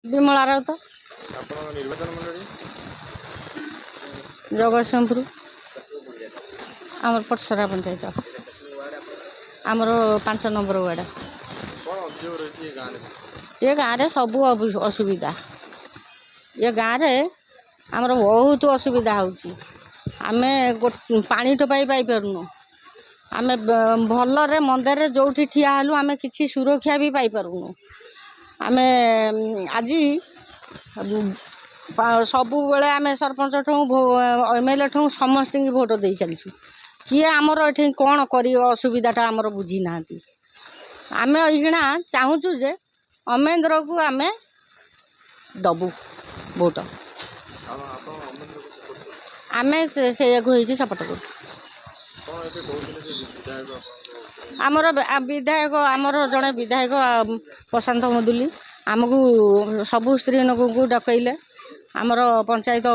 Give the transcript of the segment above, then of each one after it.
विमला राउत निर्वाचन मंडली जगतसिंहपुर आमर पटसरा पंचायत आमर 5 नंबर वार्ड कौन अभियोग रही गाँव ये गाँव में सब असुविधा ये गाँव में आमर बहुत असुविधा होची आमे पानी टोपाई पाई पारुनु आमे भलरे मंदरे जोठी ठिया हलु आमे किछि सुरक्षा भी पाई पारुनु आमे आज सबु बेले आमे सरपंच ठू एमएलए ठू समस्त की भोट दे चलछु किए आमर एठी कौन करी असुविधाटा आमर बुझी नांती आमे अइगणा चाहूचु जे अमेंद्र को आमे दबु भोट आमे से होइकी सपोर्ट करू आमर विधायक आमर जड़े विधायक प्रशांत मुदुली आमको सबू स्त्री लोक को डकैले आमर पंचायत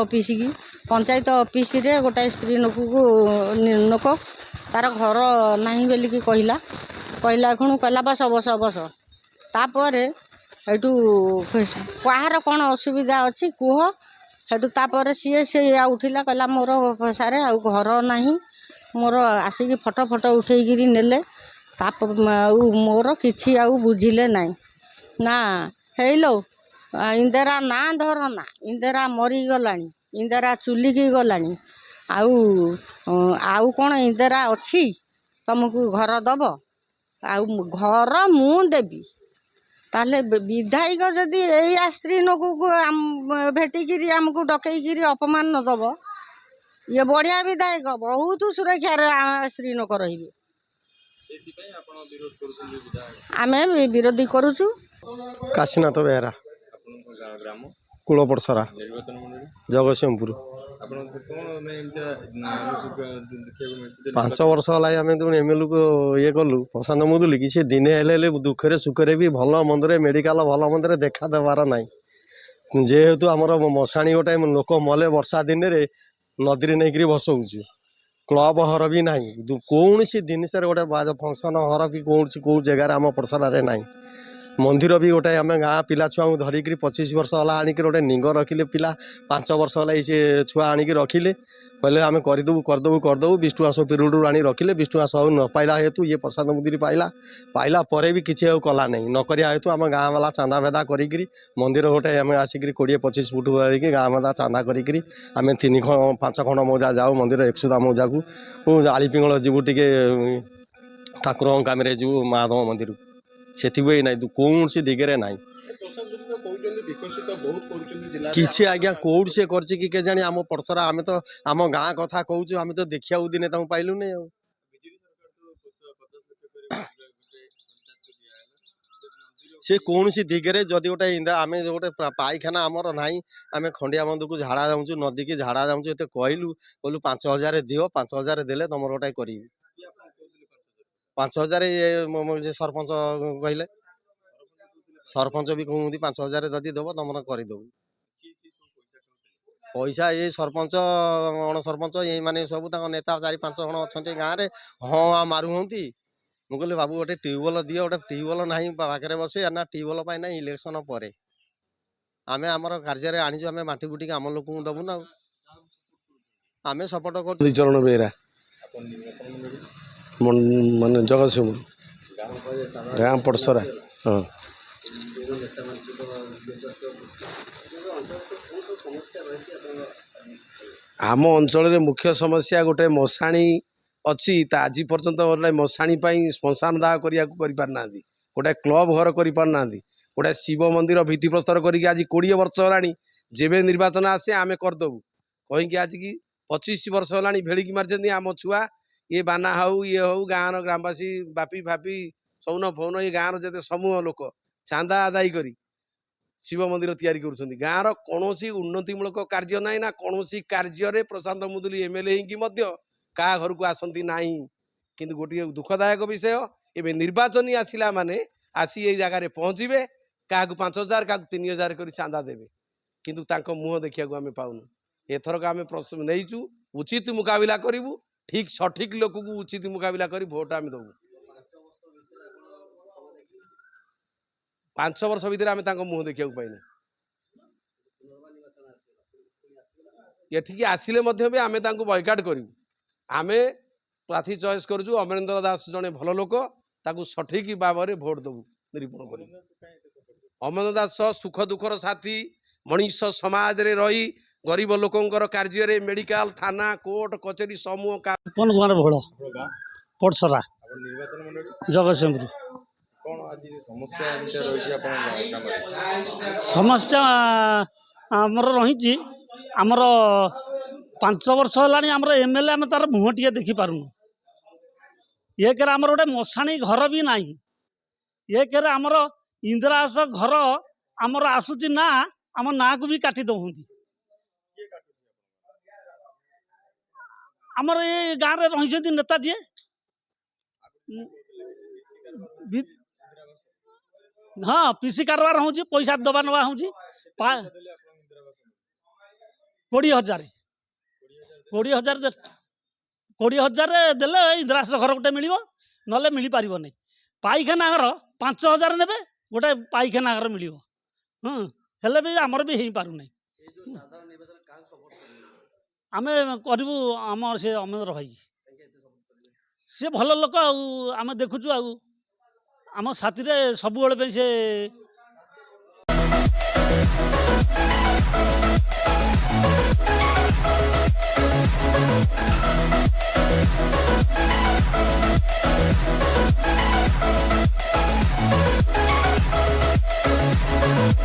ऑफिस रे गोटाए स्त्री लोक तार घर नहीं बोलिकी कहला खुण कहला बस बस बस तापर हेटू कहार कौन असुविधा अच्छी कुह हेटू तापर सी उठिला कहला मोर सारे आ घर नहीं मोर आसिक फटो फटो उठेकिरी नेले मोर किछि आउ बुझिले नाई ना हेलो इंदिरा ना धर ना इंदिरा मरी गलानी इंदिरा चुलिकी गलानी आउ कौन इंदिरा अच्छी तुमको घर दब आउ घर मु देवी ताले विधायक जदि या स्त्री लोक भेटिकी आमको डकईकी अपमान न दब ये बढ़िया विधायक बहुत सुरक्षा स्त्री लोक रही आमे विरोधी करुचु काशीनाथ बेहरा ग्राम कूलपटसरा निर्वाचन मंडली जगतसिंहपुर पांच वर्ष है आम जो एमएलए को ये कलु प्रशांत मुदुली कि दिने हेले दुखे सुखे भी भल मंदरे मेडिकल भल मंदरे देखा देवार ना जेहेतु आमर मशाणी गोटे लोक मले वर्षा दिन रे नदी नहीं भसौचु क्लब हर भी ना कौन सी जिनस गोटे फंक्शन हर भी कौन जगार आम पड़सारे ना मंदिर भी गोटे आम गाँ पिला छुआ धरिकी 25 वर्ष है आणिक गोटे निंग रखिले पिला 5 वर्ष है सी छुआ आणिक रखिले कहले आम करदेबू विष्णुआस पिरियड आनी रखिले विष्णुआस न पाइला हेतु ये प्रशांत मुदुली पाइला पर भी किसी कला नहीं नकरिया हेतु आम गाँ वाला चांदा भेदा करी मंदिर गोटे आम आसिक 20-25 फुट करके गाँ वाला चांदा करी आम 5 खंड मौजा जाऊ मंदिर एकसुदा मौजा को आली पिंगल जीवु टे ठाकुर काम जीवु महादेव मंदिर से ना कौन सी दिगरे ना किसी आज्ञा कौट से कर जानी आम पड़सरा आम तो आम गाँ कथा कहूँ आम तो देखा दिने पाइलु नहीं से कौन सी दिगरे जदि गोटे आम गोटे पाइखाना आमर ना आम खंडिया बंध को झाड़ा जाऊँ नदी की झाड़ा जाऊँ ये कहलु 5,000 दियो 5,000 देले तुम गोटे कर 5,000 सरपंच कहले सरपंच भी कहते 5,000 जदि दब तुम करदेबू पैसा ये सरपंच अण सरपंच ये माने सब नेता 4-5 जन अच्छा गाँव में हाँ मारू हूँ मुझे बाबू गोटे ट्यूबवेल दियो गोटे ट्यूबवेल ना पाखे बसे ना ट्यूबवेल ना इलेक्शन पर आम आमर कार्य आनी आम माटी बुटी आम लोक दबू ना आम सपोर्ट कर चरण बेहरा मान जगतसिंहपुर गाँ पटसरा हाँ आम अंचल मुख्य समस्या गोटे मशाणी अच्छी आज पर्यटन गोटे मशाणी श्मशान दाह करना गोटे क्लब घर करना गोटे शिव मंदिर भित्तिप्रस्तर करके आज 20 वर्ष है जेबे निर्वाचन आसे आम करदेबू कहीं आज की 25 वर्ष है भेड़िकी मार्च आम छुआ ये बाना हाउ ये हूँ गाँव ग्रामवासी बापी फापी सौन फौन ये गाँव जिते समूह लोक चांदा आदाय करी शिव मंदिर तैयारी करुछंती गाँव कौन उन्नतिमूलक कार्य ना ना कौन कार्य प्रशांत मुदुली एमएलए क्या घर को आसती ना किंतु गोटे दुखदायक विषय एवं निर्वाचन आसला माने आसी ये जगार पहुँचे क्या 5,000 क्या 3,000 कर चांदा देवे किंतु मुह देखा आम पाऊनु एथरक आम नहींचु उचित मुकाबिला करूँ ठीक सठिक लोक को उचित मुकाबिला कर भोट आम दबू 5 वर्ष भितर आम मुह देखा पाइनु ଏଠିକି ଆସିଲେ ମଧ୍ୟ ବି ଆମେ ତାଙ୍କୁ ବୟକାଟ କରିବୁ। ଆମେ ପ୍ରାର୍ଥୀ ଚଏସ୍ କରୁଛୁ ଅମରେନ୍ଦ୍ର ଦାସ ଜଣେ ଭଲ ଲୋକ, ତାକୁ ସଠିକ୍ ଭାବରେ ଭୋଟ ଦେବୁ ନିରୂପଣ କରିବୁ। ଅମରେନ୍ଦ୍ର ଦାସ ସୁଖ ଦୁଃଖର ସାଥୀ, ମଣିଷ ସମାଜରେ ରହି ଗରିବ ଲୋକଙ୍କର କାର୍ଯ୍ୟରେ ମେଡିକାଲ, ଥାନା, କୋର୍ଟ କଚେରୀ ସମୂହ ପବନ କୁମାର ଭୋଳ ଆପଣଙ୍କ ଗାଁ ପଟସରା ଆପଣ ନିର୍ବାଚନ ମଣ୍ଡଳୀ ଜଗତସିଂହପୁର। କ'ଣ ଆଜି ସମସ୍ୟା ଏମିତି ରହିଛି ଆପଣଙ୍କ ଗ୍ରାମରେ? ସମସ୍ୟା ଆମର ରହିଛି। ଆମର 5 ବର୍ଷ ହେଲାଣି ଆମର MLA ଆମେ ତାର ମୁହଁ ଟିକେ ଦେଖିପାରୁନୁ। ଏକରେ ଆମର ଗୋଟେ ମଶାଣି ଘର ବି ନାହିଁ। ଏକରେ ଆମର ଇନ୍ଦିରାବାସ ଘର ଆମର ଆସୁଛି ନା ଆମ ନାଁକୁ ବି କାଟି ଦେଉଛନ୍ତି। ଆମର ଏ ଗାଁରେ ରହିଛନ୍ତି ନେତା ଯିଏ ହଁ ପିସି କାରବାର ହେଉଛି, ପଇସା ଦେବା ନେବା ହେଉଛି। 20,000 ଦେଲେ ଇନ୍ଦିରାବାସ ଘର ଗୋଟେ ମିଳିବ, ନହେଲେ ମିଳିପାରିବନି। ପାଇଖାନା ଘର 5,000 ନେବେ, ଗୋଟେ ପାଇଖାନା ଘର ମିଳିବ। ହେଲେ ବି ଆମର ବି ହେଇପାରୁନାହିଁ। ଆମେ କରିବୁ ଆମର ସେ ଅମରେନ୍ଦ୍ର ଭାଇ, ସେ ଭଲ ଲୋକ ଆଉ ଆମେ ଦେଖୁଛୁ ଆଉ ଆମ ସାଥିରେ ସବୁବେଳେ ପାଇଁ ସେ